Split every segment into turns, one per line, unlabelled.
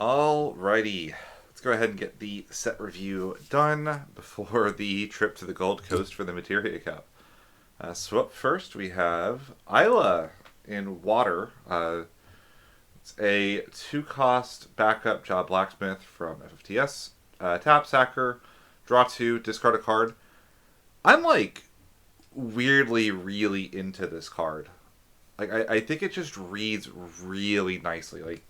Alrighty, let's go ahead and get the set review done before the trip to the Gold Coast for the Materia Cup. So up first we have Isla in Water. It's a 2-cost backup job blacksmith from FFTS. Tap Sacker, draw 2, discard a card. I'm like weirdly really into this card. Like I think it just reads really nicely. Like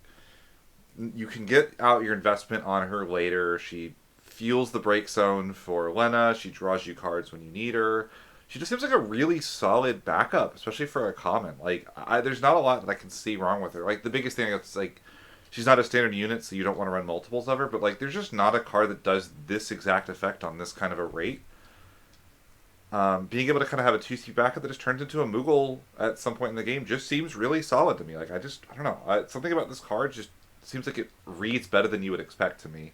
you can get out your investment on her later. She fuels the break zone for Lena. She draws you cards when you need her. She just seems like a really solid backup, especially for a common. Like, there's not a lot that I can see wrong with her. Like, the biggest thing is, like, she's not a standard unit, so you don't want to run multiples of her. But, like, there's just not a card that does this exact effect on this kind of a rate. Being able to kind of have a 2C backup that just turns into a Moogle at some point in the game just seems really solid to me. Like, I don't know. Something about this card just seems like it reads better than you would expect to me.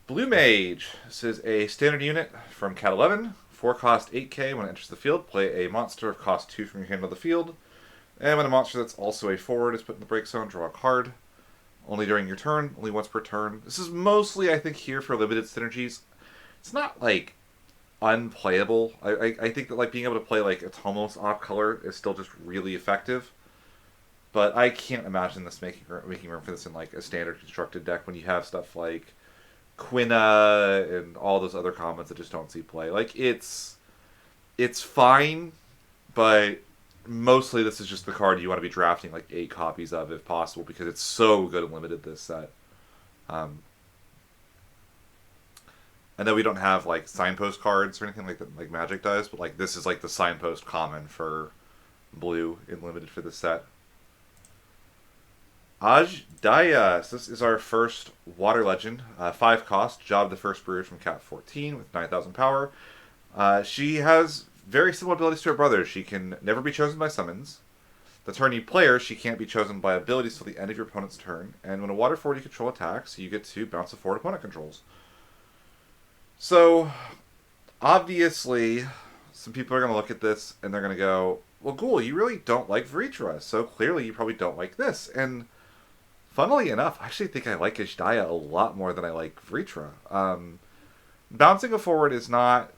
Blue Mage. This is a standard unit from Cat 11. 4 cost 8k. When it enters the field, play a monster of cost 2 from your hand to the field. And when a monster that's also a forward is put in the break zone, draw a card. Only during your turn, only once per turn. This is mostly, I think, here for limited synergies. It's not, like, unplayable. I think that, like, being able to play, like, Atomos off color is still just really effective. But I can't imagine this making room for this in, like, a standard constructed deck when you have stuff like Quina and all those other commons that just don't see play. Like, it's fine, but mostly this is just the card you want to be drafting like 8 copies of if possible, because it's so good and limited this set. I know we don't have like signpost cards or anything like that like Magic does, but like this is like the signpost common for blue in limited for this set. Daya. So this is our first Water Legend. 5 cost, job the first brewer from Cat 14 with 9,000 power. She has very similar abilities to her brother. She can never be chosen by summons. The turn you play her, she can't be chosen by abilities till the end of your opponent's turn. And when a water forward you control attacks, you get to bounce a forward opponent controls. So, obviously, some people are going to look at this and they're going to go, well, Ghoul, you really don't like Vitra, so clearly you probably don't like this. And funnily enough, I actually think I like Ishdaya a lot more than I like Vitra. Bouncing a forward is not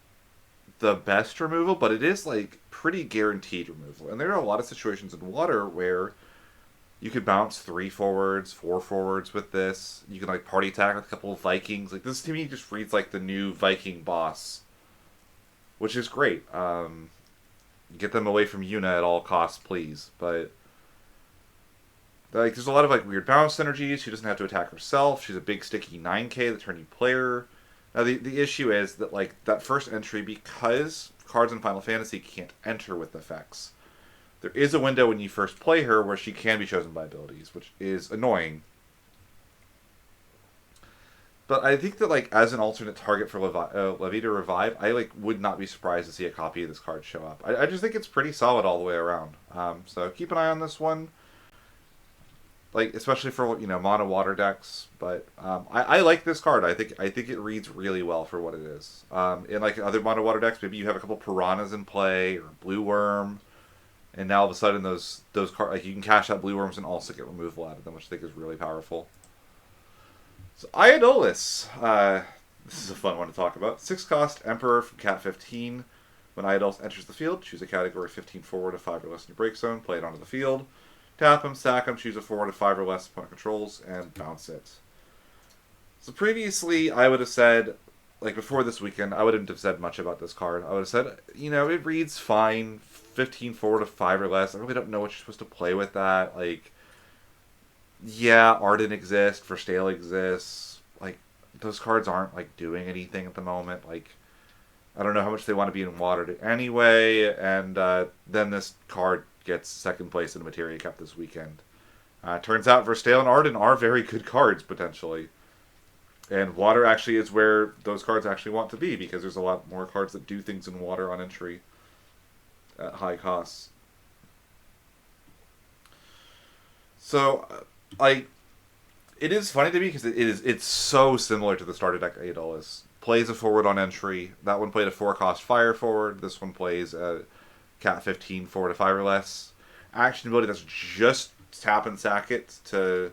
the best removal, but it is like pretty guaranteed removal. And there are a lot of situations in Water where you could bounce 3 forwards, 4 forwards with this. You can like party attack with a couple of Vikings. Like this to me just reads like the new Viking boss, which is great. Get them away from Yuna at all costs, please. But like, there's a lot of like weird bounce synergies. She doesn't have to attack herself. She's a big sticky 9k the turn you play her. Now the issue is that like that first entry, because cards in Final Fantasy can't enter with effects, there is a window when you first play her where she can be chosen by abilities, which is annoying. But I think that like as an alternate target for Levi to revive, I like would not be surprised to see a copy of this card show up. I just think it's pretty solid all the way around. So keep an eye on this one. Like, especially for, you know, mono water decks, but I like this card. I think it reads really well for what it is. In like other mono water decks, maybe you have a couple piranhas in play or blue worm, and now all of a sudden those cards, like, you can cash out blue worms and also get removal out of them, which I think is really powerful. So Iodolus, this is a fun one to talk about. 6 cost Emperor from Cat 15. When Iodolus enters the field, choose a category 15 forward of 5 or less in your break zone, play it onto the field. Tap him, sack him, choose a forward of 5 or less opponent controls, and bounce it. So previously, I would have said, like before this weekend, I wouldn't have said much about this card. I would have said, you know, it reads fine, 15 forward of 5 or less. I really don't know what you're supposed to play with that. Like, yeah, Arden exists, Verstale exists. Like, those cards aren't, like, doing anything at the moment. Like, I don't know how much they want to be in Water anyway, and then this card gets second place in the Materia Cup this weekend. Turns out Verstale and Arden are very good cards, potentially. And Water actually is where those cards actually want to be, because there's a lot more cards that do things in Water on entry at high costs. So, it is funny to me, because it's so similar to the starter deck Aedolis. Plays a forward on entry. That one played a 4-cost fire forward. This one plays a Cat 15 forward to 5 or less. Action ability that's just tap and sack it to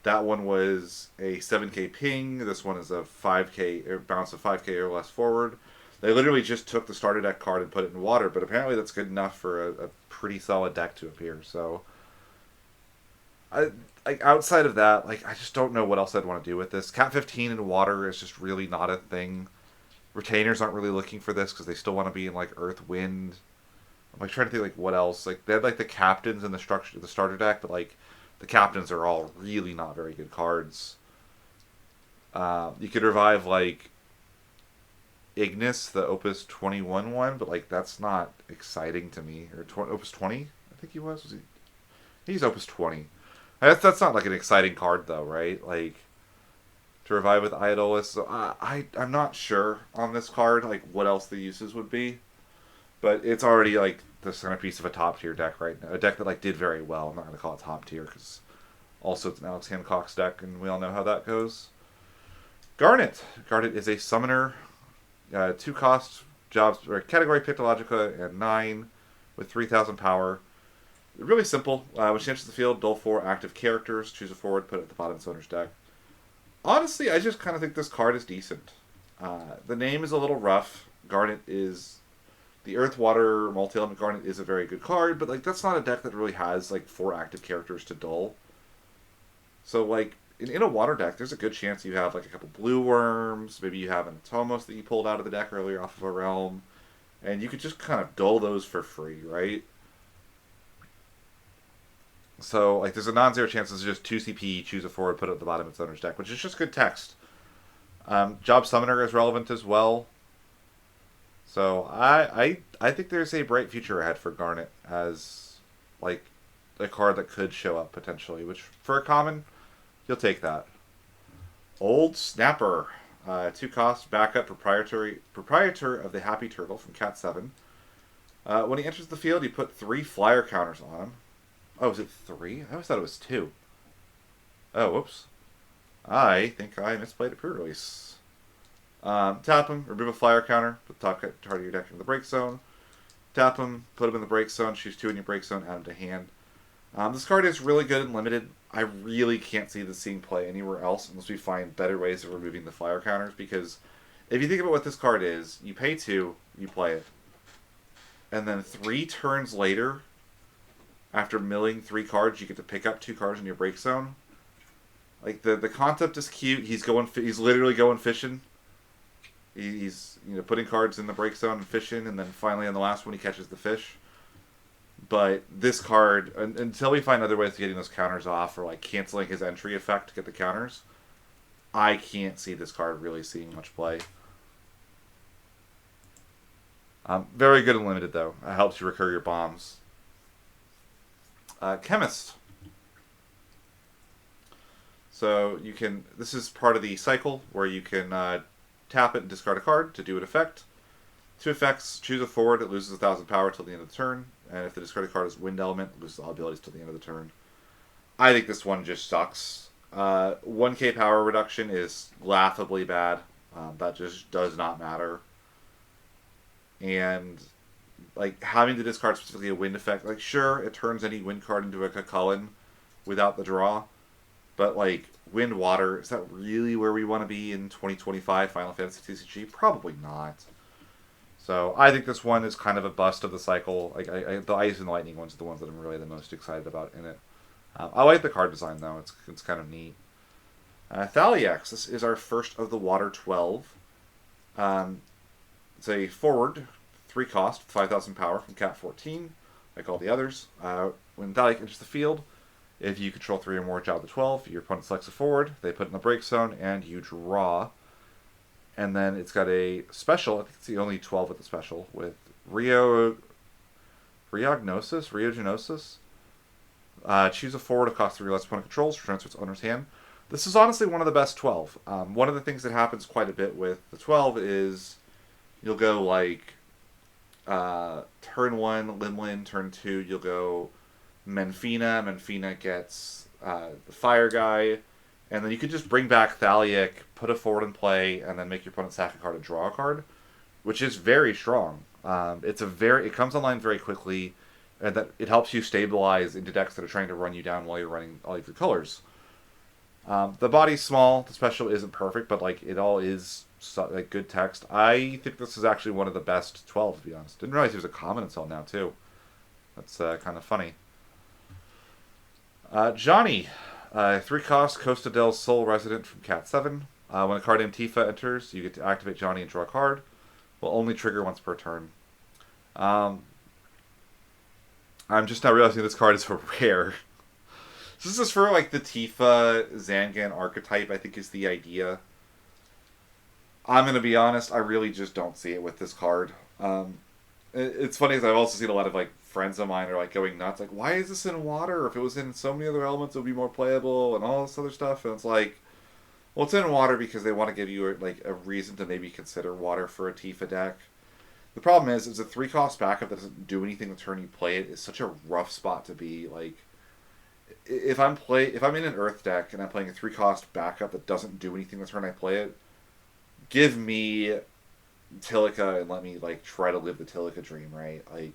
That one was a 7k ping. This one is a 5k bounce of 5k or less forward. They literally just took the starter deck card and put it in water, but apparently that's good enough for a pretty solid deck to appear. So, like outside of that, like I just don't know what else I'd want to do with this. Cat 15 in water is just really not a thing. Retainers aren't really looking for this because they still want to be in like Earth Wind. I'm like trying to think like what else. Like they had like the captains in the starter deck, but like the captains are all really not very good cards. You could revive like Ignis, the Opus 21 one, but like that's not exciting to me. Or Opus 20, I think he was he? He's Opus 20. That's not like an exciting card though, right? Like to revive with Idolus. So I'm not sure on this card like what else the uses would be, but it's already like the centerpiece of a top tier deck right now. A deck that like did very well. I'm not going to call it top tier because also it's an Alex Hancock's deck, and we all know how that goes. Garnet. Garnet is a summoner. 2 cost jobs or category Pictologica and 9 with 3,000 power. Really simple. When she enters the field, dull 4 active characters. Choose a forward, put it at the bottom of its owner's deck. Honestly, I just kind of think this card is decent. The name is a little rough. Garnet is the Earth Water multi-element Garnet is a very good card, but like that's not a deck that really has like 4 active characters to dull. So like in a water deck, there's a good chance you have like a couple blue worms. Maybe you have an Atomos that you pulled out of the deck earlier off of a realm, and you could just kind of dull those for free, right? So like there's a non-zero chance this is just 2 CP, choose a forward, put it at the bottom of its owner's deck, which is just good text. Job Summoner is relevant as well. So I think there's a bright future ahead for Garnet as like a card that could show up potentially, which for a common, you'll take that. Old Snapper. 2 cost, backup, proprietor of the Happy Turtle from Cat 7. When he enters the field, you put 3 flyer counters on him. Oh, is it 3? I always thought it was 2. Oh, whoops. I think I misplayed it pre-release. Tap him, remove a flyer counter, put the top card of your deck into the break zone. Tap him, put him in the break zone, choose 2 in your break zone, add him to hand. This card is really good and limited. I really can't see this seeing play anywhere else unless we find better ways of removing the flyer counters, because if you think about what this card is, you pay 2, you play it. And then 3 turns later, after milling 3 cards, you get to pick up 2 cards in your break zone. Like the concept is cute. He's literally going fishing. He's putting cards in the break zone and fishing, and then finally on the last one he catches the fish. But this card, until we find other ways of getting those counters off, or like canceling his entry effect to get the counters, I can't see this card really seeing much play. Very good and limited though. It helps you recur your bombs. Chemist. So you can. This is part of the cycle where you can tap it and discard a card to do an effect. 2 effects. Choose a forward. It loses 1,000 power till the end of the turn. And if the discarded card is Wind Element, it loses all abilities till the end of the turn. I think this one just sucks. 1k power reduction is laughably bad. That just does not matter. And like having to discard specifically a wind effect, like sure, it turns any wind card into a Cucullin without the draw. But like wind water, is that really where we want to be in 2025 Final Fantasy TCG? Probably not. So I think this one is kind of a bust of the cycle. Like the Ice and Lightning ones are the ones that I'm really the most excited about in it. I like the card design though; it's kind of neat. Thalia, this is our first of the Water 12. It's a forward, 3 cost, 5,000 power from Cat 14, like all the others. When Thalia enters the field, if you control 3 or more job the 12, your opponent selects a forward, they put it in the break zone, and you draw. And then it's got a special, I think it's the only 12 with the special, with Rheognosis. Choose a forward of cost 3 less opponent controls, returns to its owner's hand. This is honestly one of the best 12. One of the things that happens quite a bit with the 12 is you'll go like turn 1, Limlin, turn 2, you'll go Menfina. Menfina gets the fire guy, and then you could just bring back Thaliak, put a forward in play, and then make your opponent sack a card and draw a card, which is very strong. It comes online very quickly, and that it helps you stabilize into decks that are trying to run you down while you're running all of your colors. The body's small. The special isn't perfect, but like it all is like good text. I think this is actually one of the best 12, to be honest. Didn't realize he was a common until now too. That's kind of funny. Johnny, 3 cost Costa del Sol resident from Cat 7. When a card named Tifa enters, you get to activate Johnny and draw a card. Will only trigger once per turn. I'm just now realizing this card is for rare. So this is for like the Tifa Zangan archetype, I think is the idea. I'm going to be honest, I really just don't see it with this card. It's funny because I've also seen a lot of like friends of mine are like going nuts, like, why is this in water? If it was in so many other elements, it would be more playable and all this other stuff. And it's like, well, it's in water because they want to give you like a reason to maybe consider water for a Tifa deck. The problem is, it's a 3-cost backup that doesn't do anything the turn you play it. It's such a rough spot to be. Like, if I'm in an Earth deck and I'm playing a 3-cost backup that doesn't do anything the turn I play it, give me Tilica and let me like try to live the Tilica dream, right? Like,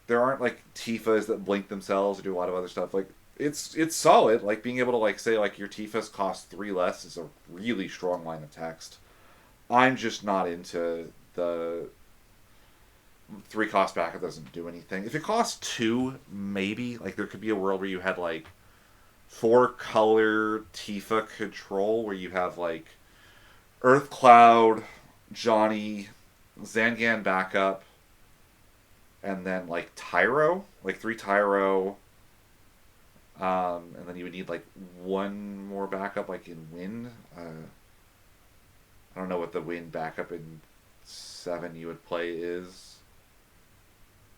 there aren't like Tifas that blink themselves or do a lot of other stuff. Like, it's solid. Like, being able to like say like your Tifas cost 3 less is a really strong line of text. I'm just not into the 3-cost backup doesn't do anything. If it costs 2, maybe. Like, there could be a world where you had like 4-color Tifa control where you have like Earth Cloud, Johnny, Zangan backup, and then like Tyro, like 3 Tyro, and then you would need like 1 more backup, like in Wind. I don't know what the Wind backup in 7 you would play is.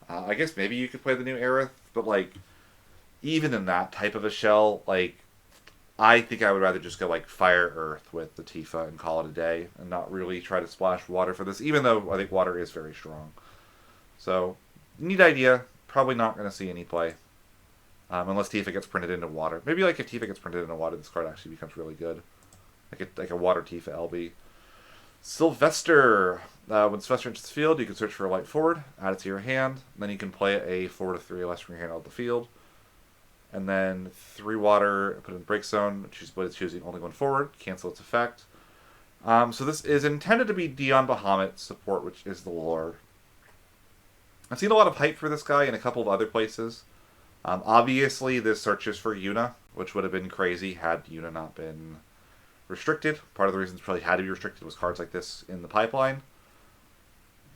I guess maybe you could play the new Aerith, but like even in that type of a shell, like I think I would rather just go like Fire Earth with the Tifa and call it a day and not really try to splash water for this, even though I think water is very strong. So, neat idea. Probably not going to see any play. Unless Tifa gets printed into water. Maybe like if Tifa gets printed into water, this card actually becomes really good. Like a water Tifa LB. Sylvester. When Sylvester enters the field, you can search for a light forward, add it to your hand, then you can play a 4 to 3 or less from your hand out of the field. And then 3 water, put it in break zone, choose what it's choosing, only 1 forward, cancel its effect. So this is intended to be Dion Bahamut support, which is the lore. I've seen a lot of hype for this guy in a couple of other places. Obviously, this searches for Yuna, which would have been crazy had Yuna not been restricted. Part of the reason it's probably had to be restricted was cards like this in the pipeline.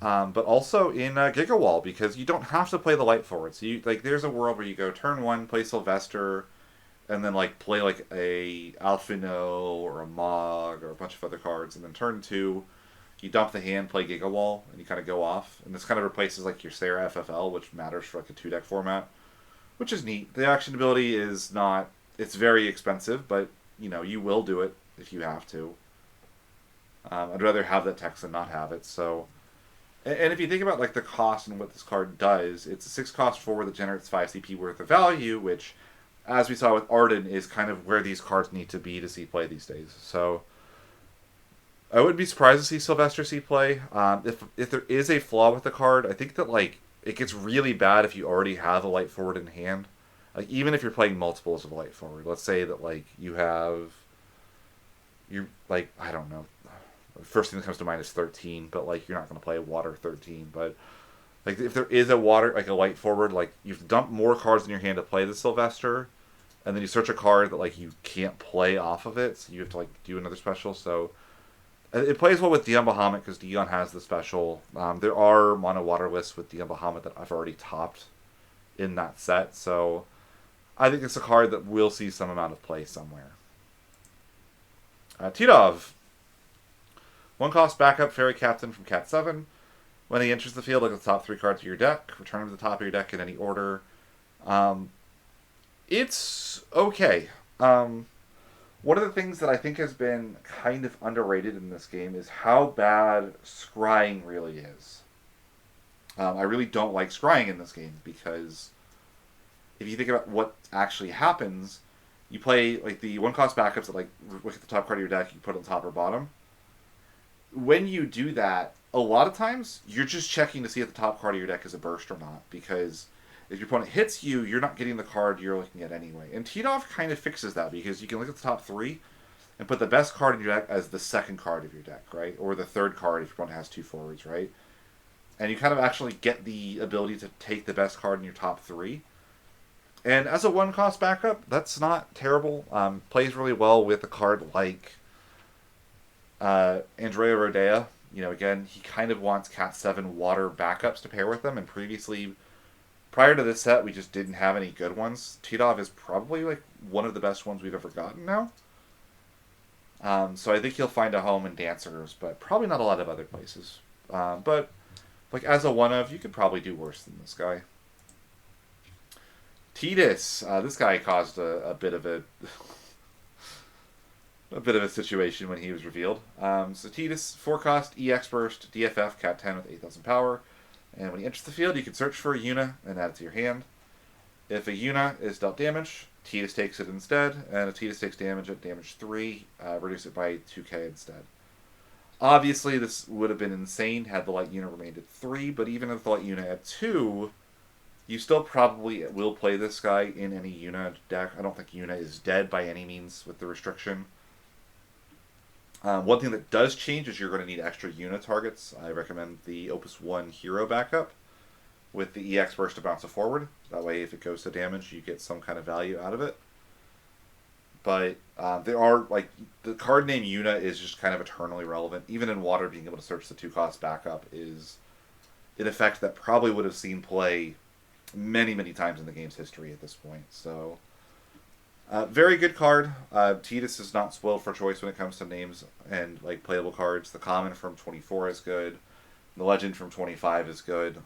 But also in Gigawall, because you don't have to play the light forward. So you like, there's a world where you go turn 1, play Sylvester, and then like play like a Alphino or a Mog or a bunch of other cards, and then turn 2, you dump the hand, play Gigawall, and you kind of go off. And this kind of replaces like your Sarah FFL, which matters for like a 2-deck format, which is neat. The action ability is not, it's very expensive, but you know, you will do it if you have to. I'd rather have that text than not have it, so. And if you think about like the cost and what this card does, it's a 6-cost forward that generates 5 CP worth of value, which, as we saw with Arden, is kind of where these cards need to be to see play these days. So I wouldn't be surprised to see Sylvester see play. If there is a flaw with the card, I think that like it gets really bad if you already have a light forward in hand. Like, even if you're playing multiples of a light forward, let's say that like you're like, I don't know. First thing that comes to mind is 13, but like you're not going to play a water 13. But like if there is a water, like a light forward, like you've dumped more cards in your hand to play the Sylvester, and then you search a card that like you can't play off of it, so you have to like do another special. So it plays well with Dion Bahamut because Dion has the special. There are mono water lists with Dion Bahamut that I've already topped in that set, so I think it's a card that will see some amount of play somewhere. Tidov. 1-cost backup Fairy Captain from Cat 7. When he enters the field, look at the top 3 cards of your deck. Return them to the top of your deck in any order. It's okay. One of the things that I think has been kind of underrated in this game is how bad scrying really is. I really don't like scrying in this game because if you think about what actually happens, you play like the 1-cost backups that like look at the top card of your deck, you put it on top or bottom. When you do that, a lot of times you're just checking to see if the top card of your deck is a burst or not, because if your opponent hits you, you're not getting the card you're looking at anyway. And Titov kind of fixes that because you can look at the top 3 and put the best card in your deck as the second card of your deck, right? Or the third card if your opponent has 2 forwards, right? And you kind of actually get the ability to take the best card in your top 3. And as a 1-cost backup, that's not terrible. Plays really well with a card like Andrea Rodea. You know, again, he kind of wants Cat 7 water backups to pair with them, and previously, prior to this set, we just didn't have any good ones. Titov is probably like one of the best ones we've ever gotten now. So I think he'll find a home in Dancers, but probably not a lot of other places. But like as a one-of, you could probably do worse than this guy. Tetus, this guy caused a bit of a situation when he was revealed. So Tetus, 4-cost, EX burst, DFF, Cat 10 with 8,000 power. And when he enters the field, you can search for a Yuna and add it to your hand. If a Yuna is dealt damage, Tetus takes it instead. And if Tetus takes damage at damage 3, reduce it by 2k instead. Obviously, this would have been insane had the Light Yuna remained at 3, but even if the Light Yuna at 2, you still probably will play this guy in any Yuna deck. I don't think Yuna is dead by any means with the restriction. One thing that does change is you're going to need extra Yuna targets. I recommend the Opus 1 hero backup with the EX burst to bounce it forward. That way, if it goes to damage, you get some kind of value out of it. But there are, like, the card name Yuna is just kind of eternally relevant. Even in Water, being able to search the 2-cost backup is an effect that probably would have seen play many, many times in the game's history at this point. So, very good card. Tetus is not spoiled for choice when it comes to names and like playable cards. The common from 24 is good. The legend from 25 is good.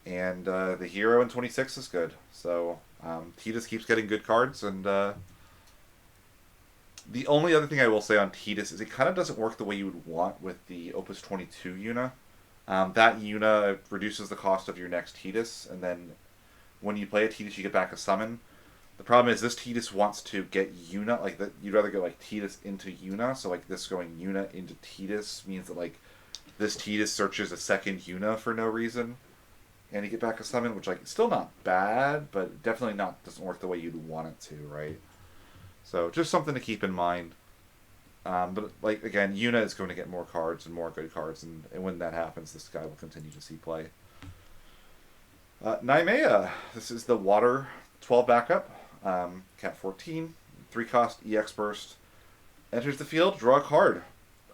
And the hero in 26 is good. So Tetus keeps getting good cards. And the only other thing I will say on Tetus is it kind of doesn't work the way you would want with the Opus 22 Yuna. That Yuna reduces the cost of your next Tetus, and then when you play a Tetus, you get back a summon. The problem is this Tetus wants to get Yuna, like that. You'd rather go like Tetus into Yuna, so like this going Yuna into Tetus means that like this Tetus searches a second Yuna for no reason, and you get back a summon, which like still not bad, but definitely doesn't work the way you'd want it to, right? So just something to keep in mind. But like again, Yuna is going to get more cards and more good cards, and when that happens, this guy will continue to see play. Naimea, this is the Water 12 backup. Cat 14, 3-cost EX burst. Enters the field, draw a card,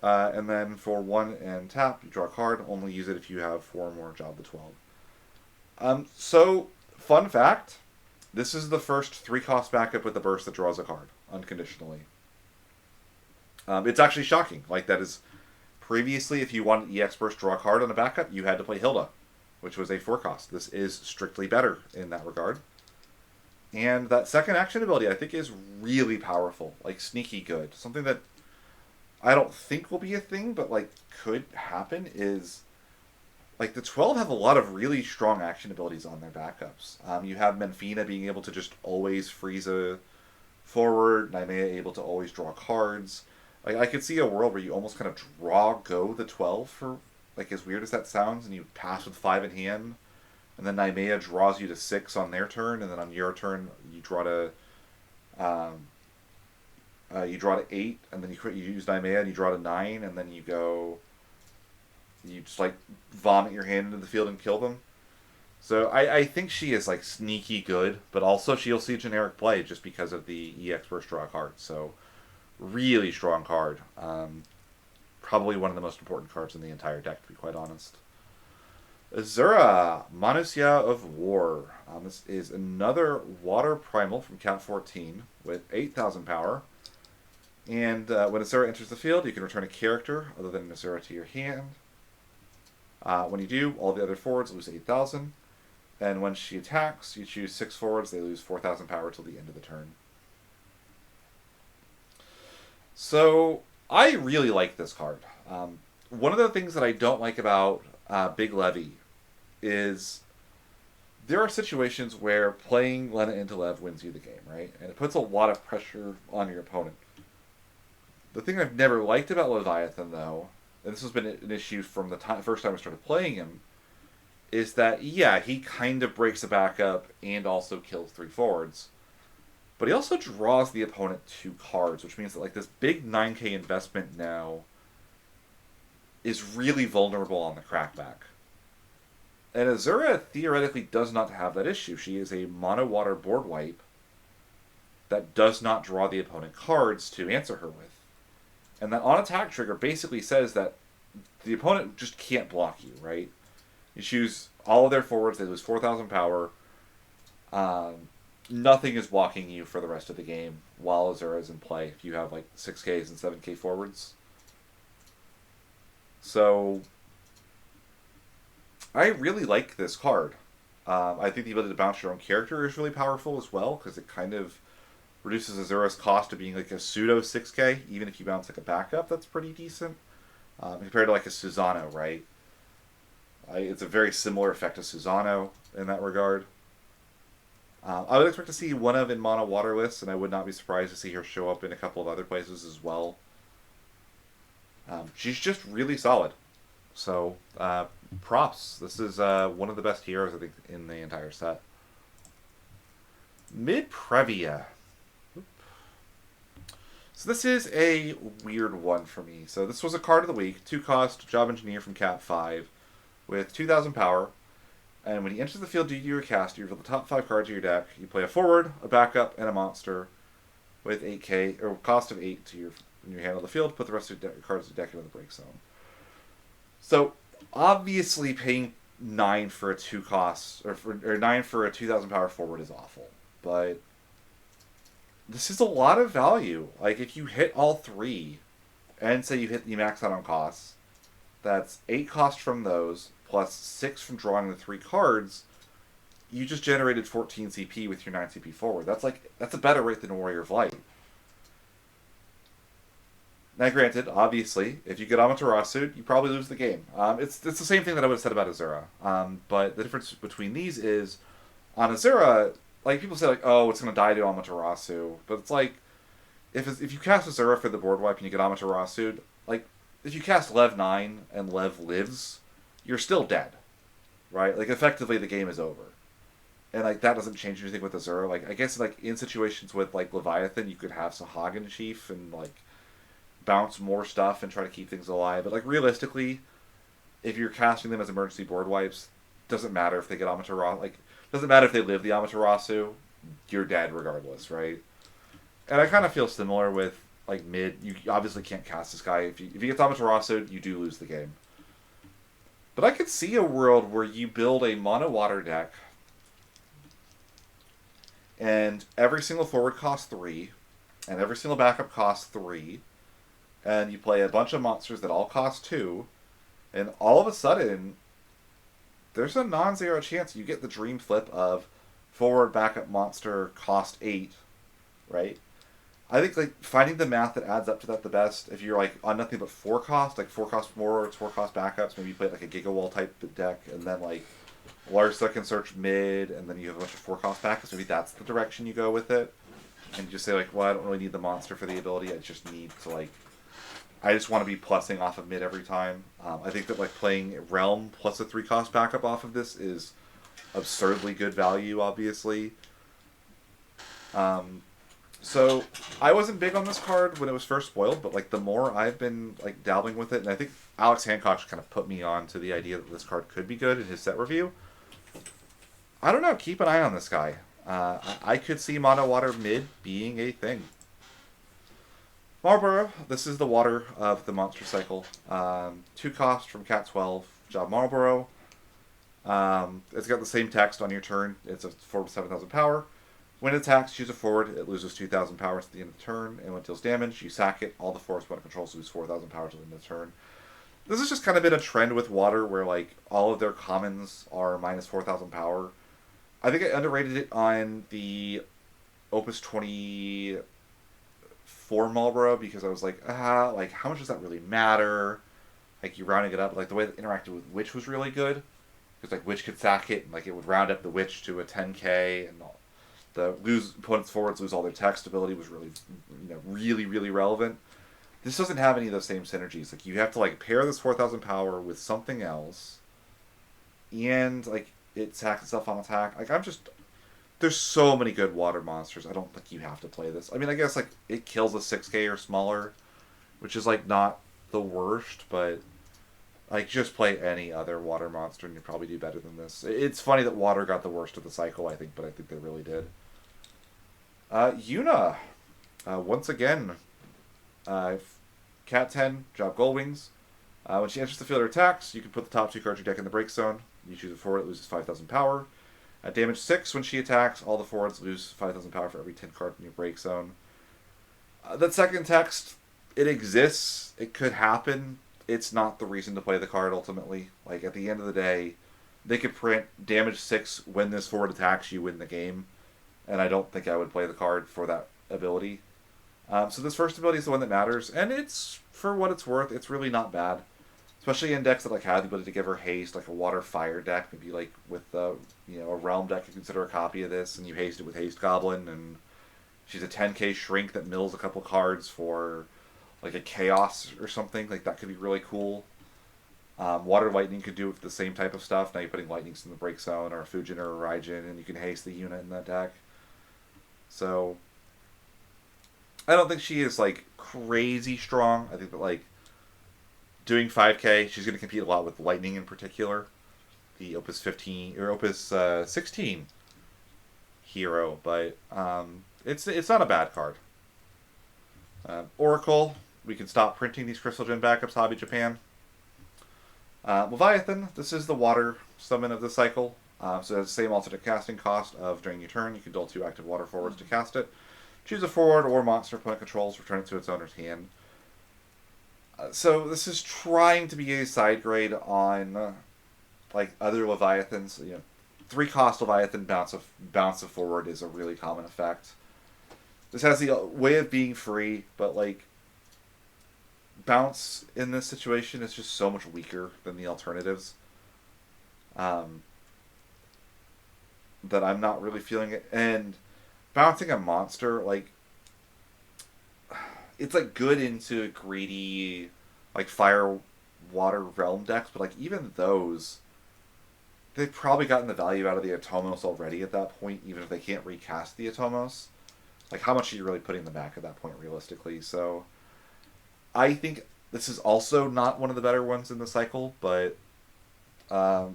and then for 1 and tap, you draw a card. Only use it if you have 4 or more Job the 12. So fun fact, this is the first 3-cost backup with a burst that draws a card unconditionally. It's actually shocking. Like, that is... Previously, if you wanted EX Burst draw a card on a backup, you had to play Hilda, which was a 4-cost. This is strictly better in that regard. And that second action ability, I think, is really powerful. Like, sneaky good. Something that I don't think will be a thing, but, like, could happen is... Like, the 12 have a lot of really strong action abilities on their backups. You have Menfina being able to just always freeze a forward, Naimea able to always draw cards. Like, I could see a world where you almost kind of go the 12 for, like, as weird as that sounds, and you pass with 5 in hand, and then Naimea draws you to 6 on their turn, and then on your turn you draw to 8, and then you use Naimea and you draw to 9, and then you just like vomit your hand into the field and kill them. So I think she is like sneaky good, but also she'll see generic play just because of the EX Burst draw card. So really strong card. Probably one of the most important cards in the entire deck, to be quite honest. Azora, Manusia of War. This is another Water Primal from Cat 14 with 8,000 power. And when Azora enters the field, you can return a character other than Azora to your hand. When you do, all the other forwards lose 8,000. And when she attacks, you choose 6 forwards, they lose 4,000 power till the end of the turn. So, I really like this card. One of the things that I don't like about Big Levy is there are situations where playing Lena into Lev wins you the game, right? And it puts a lot of pressure on your opponent. The thing I've never liked about Leviathan, though, and this has been an issue from the first time I started playing him, is that, yeah, he kind of breaks a backup and also kills 3 forwards. But he also draws the opponent 2 cards, which means that like this big 9k investment now is really vulnerable on the crackback. And Azora theoretically does not have that issue. She is a mono-water board wipe that does not draw the opponent cards to answer her with. And that on-attack trigger basically says that the opponent just can't block you, right? You choose all of their forwards, they lose 4,000 power. Nothing is blocking you for the rest of the game while Azura is in play if you have like 6Ks and 7K forwards. So, I really like this card. I think the ability to bounce your own character is really powerful as well, because it kind of reduces Azura's cost to being like a pseudo 6K, even if you bounce like a backup, that's pretty decent. Compared to like a Susano, right? It's a very similar effect to Susano in that regard. I would expect to see one of in mono water lists, and I would not be surprised to see her show up in a couple of other places as well. She's just really solid. So, props. This is one of the best heroes, I think, in the entire set. Mid-Previa. So this is a weird one for me. So this was a card of the week. 2-cost, Job Engineer from Cat 5 with 2,000 power. And when he enters the field due to your cast, you reveal the top 5 cards of your deck. You play a forward, a backup, and a monster with 8k, or cost of 8 to your hand on the field. Put the rest of your cards of the deck into the break zone. So, obviously paying 9 for a 2-cost, or 9 for a 2,000 power forward is awful. But this is a lot of value. Like, if you hit all 3, and say you max out on costs, that's 8 cost from those, plus 6 from drawing the 3 cards, you just generated 14 CP with your 9 CP forward. That's a better rate than Warrior of Light. Now granted, obviously, if you get Amaterasu, you probably lose the game. It's the same thing that I would have said about Azura. But the difference between these is, on Azura, like, people say, like, oh, it's going to die to Amaterasu. But it's like, if you cast Azura for the board wipe and you get Amaterasu, like, if you cast Lev 9 and Lev lives, you're still dead. Right? Like, effectively, the game is over. And, like, that doesn't change anything with Azura. Like, I guess, like, in situations with, like, Leviathan, you could have Sahagin Chief and, like, bounce more stuff and try to keep things alive. But, like, realistically, if you're casting them as emergency board wipes, doesn't matter if they get Amaterasu. Like, doesn't matter if they live the Amaterasu, you're dead regardless, right? And I kind of feel similar with, like, mid. You obviously can't cast this guy. If he gets Amaterasu, you do lose the game. But I could see a world where you build a mono water deck, and every single forward costs 3, and every single backup costs 3, and you play a bunch of monsters that all cost 2, and all of a sudden, there's a non-zero chance you get the dream flip of forward backup monster cost 8, right? I think, like, finding the math that adds up to that the best, if you're, like, on nothing but 4 cost, like 4 cost forwards, 4 cost backups, maybe you play, like, a Giga Wall type deck, and then, like, Larsa can search mid, and then you have a bunch of 4 cost backups, maybe that's the direction you go with it. And you just say, like, well, I don't really need the monster for the ability, I just need to, like, I just want to be plussing off of mid every time. I think that, like, playing Realm plus a 3 cost backup off of this is absurdly good value, obviously. So, I wasn't big on this card when it was first spoiled, but, like, the more I've been, like, dabbling with it, and I think Alex Hancock kind of put me on to the idea that this card could be good in his set review. I don't know, keep an eye on this guy. I could see mono water mid being a thing. Marlborough, this is the water of the monster cycle. 2 cost from Cat 12, Job Marlborough. It's got the same text on your turn. It's a 4 with 7,000 power. When it attacks, choose a forward. It loses 2,000 power at the end of the turn. And when it deals damage, you sack it. All the forwards opponent controls lose 4,000 power till the end of the turn. This has just kind of been a trend with water where, like, all of their commons are minus 4,000 power. I think I underrated it on the Opus 24 Marlborough because I was like, how much does that really matter? Like, you're rounding it up. Like, the way that interacted with Witch was really good. Because, like, Witch could sack it, and, like, it would round up the Witch to a 10k, and all. The opponents' forwards lose all their text ability was really, really, really relevant. This doesn't have any of those same synergies. Like, you have to, like, pair this 4,000 power with something else, and like it attacks itself on attack. Like I'm just there's so many good water monsters. I don't think you have to play this. I mean, I guess like it kills a 6K or smaller, which is like not the worst, but like just play any other water monster and you probably do better than this. It's funny that water got the worst of the cycle, I think, but I think they really did. Yuna, once again, Cat 10, drop Goldwings. When she enters the field or attacks, you can put the top 2 cards of your deck in the break zone. You choose a forward, it loses 5,000 power. At damage 6, when she attacks, all the forwards lose 5,000 power for every 10 card in your break zone. That second text, it exists. It could happen. It's not the reason to play the card, ultimately. Like, at the end of the day, they could print damage 6, when this forward attacks, you win the game. And I don't think I would play the card for that ability. So this first ability is the one that matters, and it's, for what it's worth, it's really not bad. Especially in decks that like have the ability to give her haste, like a water fire deck, maybe like with a realm deck you consider a copy of this, and you haste it with Haste Goblin, and she's a 10k shrink that mills a couple cards for like a chaos or something. Like that could be really cool. Water Lightning could do it with the same type of stuff. Now you're putting Lightnings in the break zone, or a Fujin or a Raijin, and you can haste the unit in that deck. So I don't think she is like crazy strong. I think that like doing 5k, she's going to compete a lot with Lightning in particular. The Opus 15 or Opus 16 hero, but it's not a bad card. Oracle, we can stop printing these Crystal Gem backups. Hobby Japan. Leviathan, this is the water summon of the cycle. So it has the same alternate casting cost of during your turn. You can duel 2 active water forwards to cast it. Choose a forward or monster opponent controls, return it to its owner's hand. So this is trying to be a side grade on like other Leviathans. 3-cost Leviathan bounce of forward is a really common effect. This has the way of being free, but like bounce in this situation is just so much weaker than the alternatives. That I'm not really feeling it. And bouncing a monster, like, it's like good into greedy like fire water realm decks, but like even those, they've probably gotten the value out of the Atomos already at that point, even if they can't recast the Atomos. Like how much are you really putting them back at that point realistically? So I think this is also not one of the better ones in the cycle, but I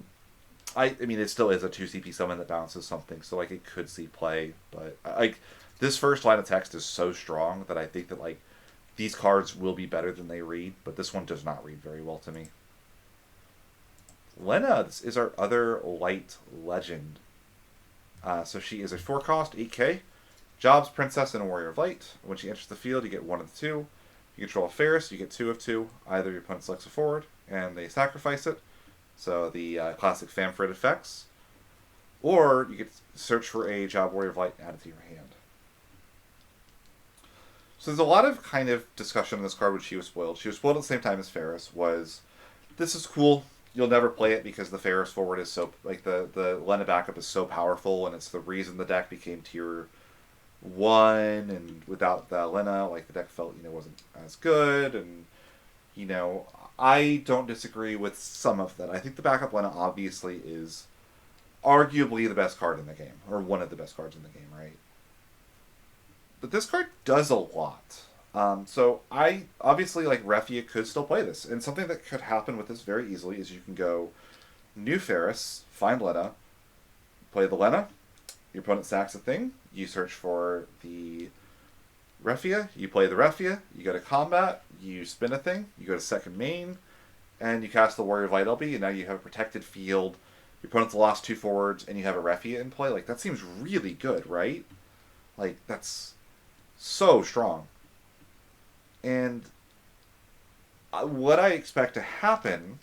mean it still is a 2 CP summon that bounces something, so like it could see play, but like this first line of text is so strong that I think that like these cards will be better than they read, but this one does not read very well to me. Lena, this is our other light legend. So she is a 4-cost, 8k. Jobs, Princess, and a Warrior of Light. When she enters the field, you get 1 of the 2. You control a Ferris, you get 2 of 2. Either your opponent selects a forward, and they sacrifice it. So the classic Famfrit effects. Or you get search for a Job, Warrior of Light, and add it to your hand. So there's a lot of kind of discussion on this card when she was spoiled. She was spoiled at the same time as Ferris. This is cool. You'll never play it because the Ferris forward is so, like the Lena backup is so powerful, and it's the reason the deck became tier 1, and without the Lena, like the deck felt, wasn't as good, and, I don't disagree with some of that. I think the backup Lena obviously is arguably the best card in the game, or one of the best cards in the game, right? But this card does a lot. So I obviously like Reffia could still play this, and something that could happen with this very easily is you can go new Ferris, find Lena, play the Lena, your opponent sacks a thing, you search for the Reffia, you play the Reffia, you go to combat, you spin a thing, you go to second main, and you cast the Warrior of Light LB, and now you have a protected field, your opponent's lost 2 forwards, and you have a Reffia in play. Like that seems really good, right? Like that's so strong. And what I expect to happen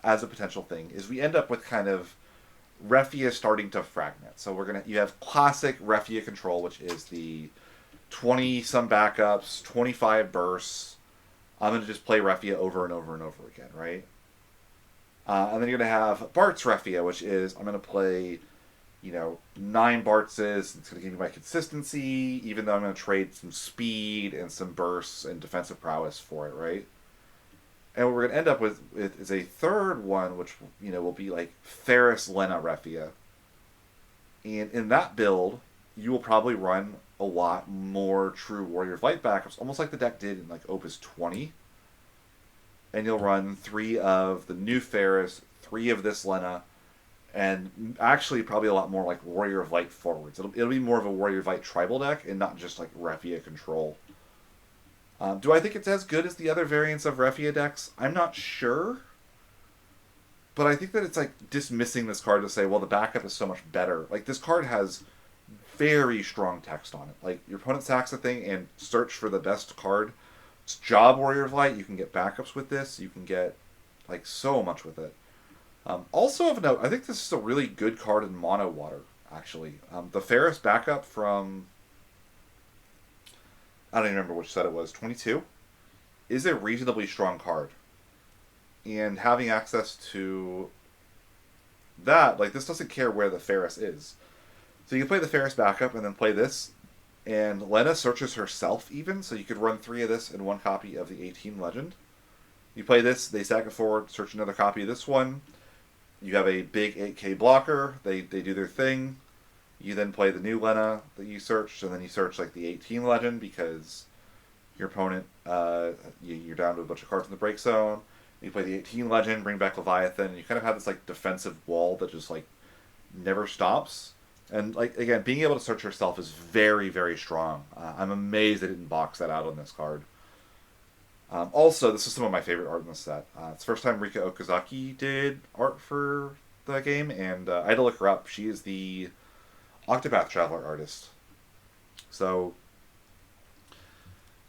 as a potential thing is we end up with kind of Reffia starting to fragment. So you have classic Reffia control, which is the 20 some backups, 25 bursts. I'm going to just play Reffia over and over and over again, right? And then you're going to have Bart's Reffia, which is I'm going to play 9 Bartzes. It's going to give me my consistency, even though I'm going to trade some speed and some bursts and defensive prowess for it, right? And what we're going to end up with is a third one, which, will be like Ferris Lena Reffia. And in that build, you will probably run a lot more true Warrior of Light backups, almost like the deck did in like Opus 20. And you'll run 3 of the new Ferris, 3 of this Lena, and actually probably a lot more like Warrior of Light forwards. It'll be more of a Warrior of Light tribal deck and not just like Reffia control. Do I think it's as good as the other variants of Reffia decks? I'm not sure. But I think that it's like dismissing this card to say, well, the backup is so much better. Like, this card has very strong text on it. Like, your opponent sacks a thing and search for the best card. It's Job Warrior of Light. You can get backups with this. You can get, like, so much with it. Also of note, I think this is a really good card in Mono Water, actually. The Ferris backup from, I don't even remember which set it was, 22, is a reasonably strong card. And having access to that, like, this doesn't care where the Ferris is. So you can play the Ferris backup and then play this. And Lena searches herself even, so you could run 3 of this and 1 copy of the 18 Legend. You play this, they stack it forward, search another copy of this one. You have a big 8k blocker, they do their thing. You then play the new Lena that you searched, and then you search like the 18 Legend because your opponent, you're down to a bunch of cards in the break zone. You play the 18 Legend, bring back Leviathan, and you kind of have this like defensive wall that just like never stops. And like again, being able to search yourself is very, very strong. I'm amazed they didn't box that out on this card. Also, this is some of my favorite art in this set. It's the first time Rika Okazaki did art for the game, and I had to look her up. She is the Octopath Traveler artist. So,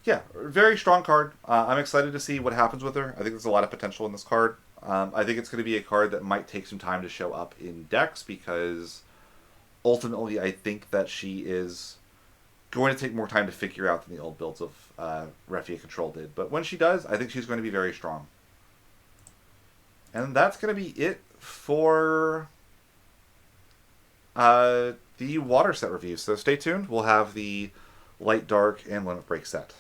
yeah, very strong card. I'm excited to see what happens with her. I think there's a lot of potential in this card. I think it's going to be a card that might take some time to show up in decks because ultimately I think that she is going to take more time to figure out than the old builds of Reffia Control did. But when she does, I think she's going to be very strong. And that's going to be it for the water set review. So stay tuned. We'll have the light, dark, and limit break set.